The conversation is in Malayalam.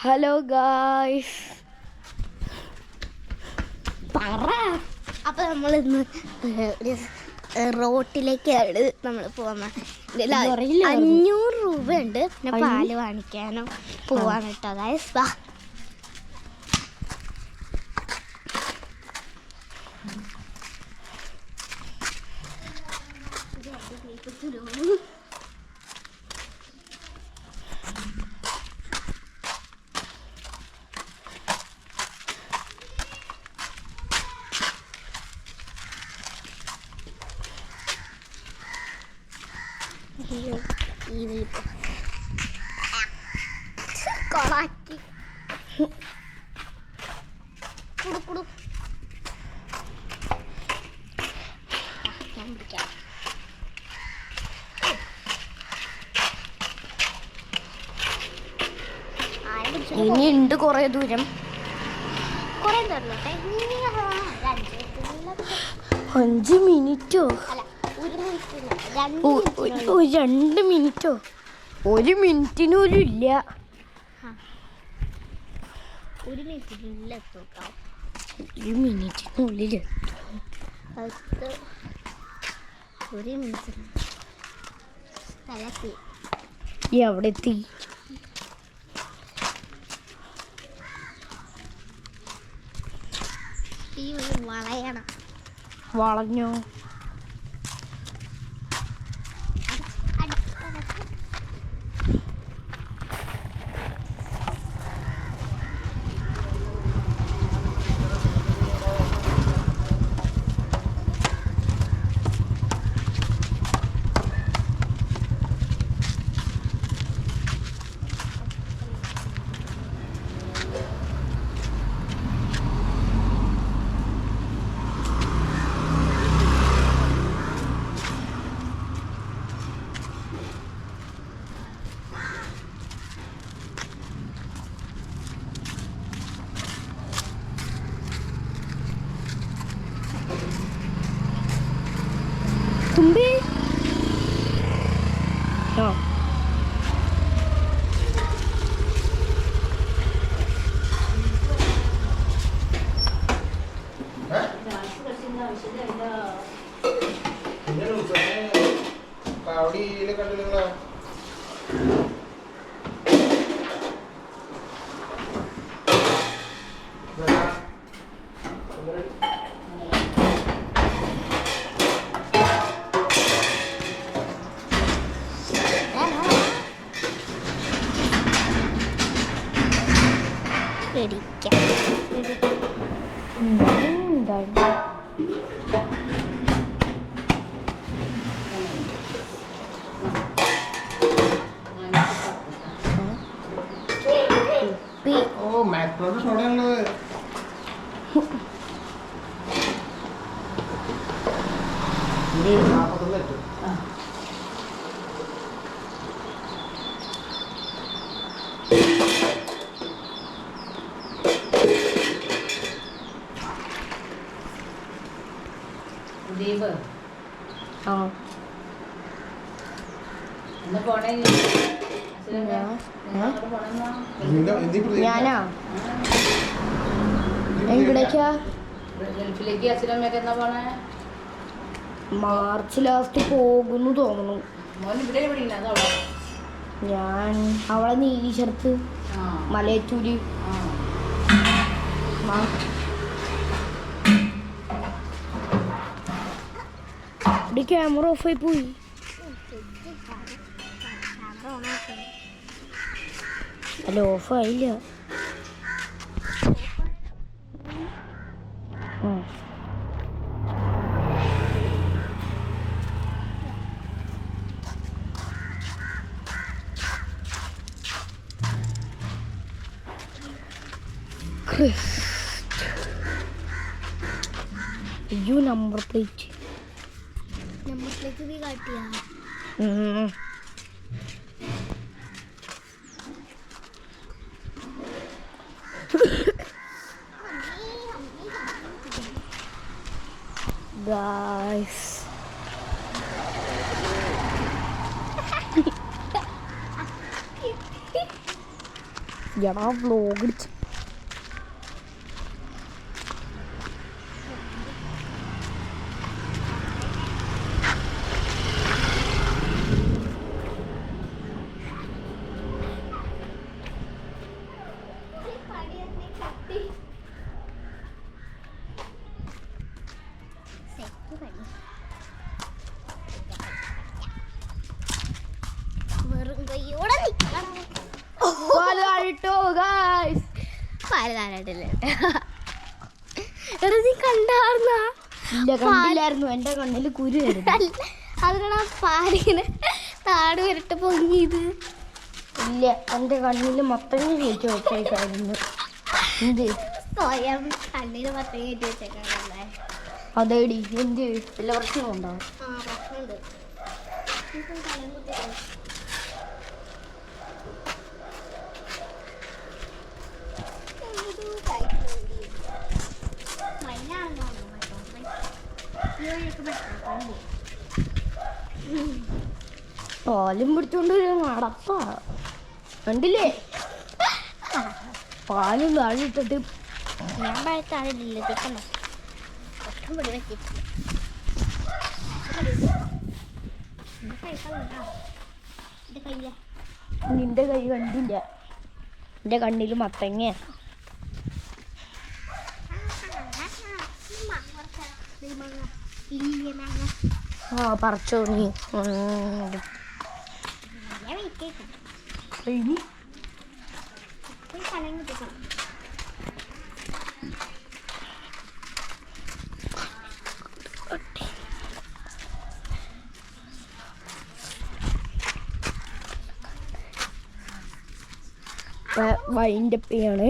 ഹലോ ഗായ്സ്, പറ. അപ്പോൾ നമ്മൾ ഇന്ന് ഒരു റോട്ടിലേക്കാണ് നമ്മൾ പോകുന്നത്. 500 രൂപയുണ്ട്. പിന്നെ പാല് വാങ്ങിക്കാനും പോവാണ് കേട്ടോ ഗായ്സ്. വാ. കൊളാക്കി കുടു ഞാൻ പിടിക്കാം. ഇനിയുണ്ട് കുറേ ദൂരം. കുറേ തരട്ടെ. 5 മിനിറ്റോ? അല്ല, 1 മിനിറ്റ്. 2 മിനിറ്റോ? 1 മിനിറ്റിനൊരു ഇല്ല. 1 മിനിറ്റിനുള്ളിൽ എത്തും കേട്ടോ. 1 മിനിറ്റിനുള്ളിൽ 1 മിനിറ്റ് സ്ഥലത്തി എവിടെ എത്തി? ഈ വളയണം. വളഞ്ഞോ? തുമ്പി ഞാനാ എവിടേക്കാ? മാർച്ച് ലാസ്റ്റ് പോകുന്നു തോന്നുന്നു. ഞാൻ അവളെ നീലി ഷർട്ട് മലയറ്റൂര്. ക്യാമറ ഓഫായി പോയി. അല്ല, ഓഫായില്ല. അയ്യോ, നമ്പർ പ്ലേറ്റ് നീ കാട്ടിയാ? ഗായ്സ്, എടാ വ്ലോഗ് വെറും കൈയോടെ നിൽക്കണം. പാല് താരായിട്ടില്ല. എടാ നീ കണ്ടാർന്ന ഇല്ല കണ്ടില്ലായിരുന്നു. എൻ്റെ കണ്ണിൽ കുരു വരുന്നു. അതിനാണ് പാലിങ്ങനെ താട് വരട്ട് പൊങ്ങിയത്. ഇല്ല എൻ്റെ കണ്ണിൽ മൊത്തം കയറ്റി വെച്ചേക്കായിരുന്നു. എന്ത് സ്വയം കണ്ണിന് പത്തം കയറ്റി വെച്ചേക്കാണല്ലേ. അതേടി എന്ത് വല്ല പ്രശ്നമുണ്ടാവും. ആ പ്രശ്നമുണ്ട്. പാലും പിടിച്ചോണ്ട് നടപ്പാ കണ്ടില്ലേ. പാലും താഴിട്ടിട്ട് ഞാൻ താഴെയില്ല ചിക്കണോ ഒട്ടും പൊടി വെച്ചിട്ടില്ല. നിന്റെ കൈ കണ്ടില്ല. എൻ്റെ കണ്ണിൽ മത്തങ്ങ. ആ പറിച്ചോ നീ. വൈൻഡപ്പ് ചെയ്യാണ്.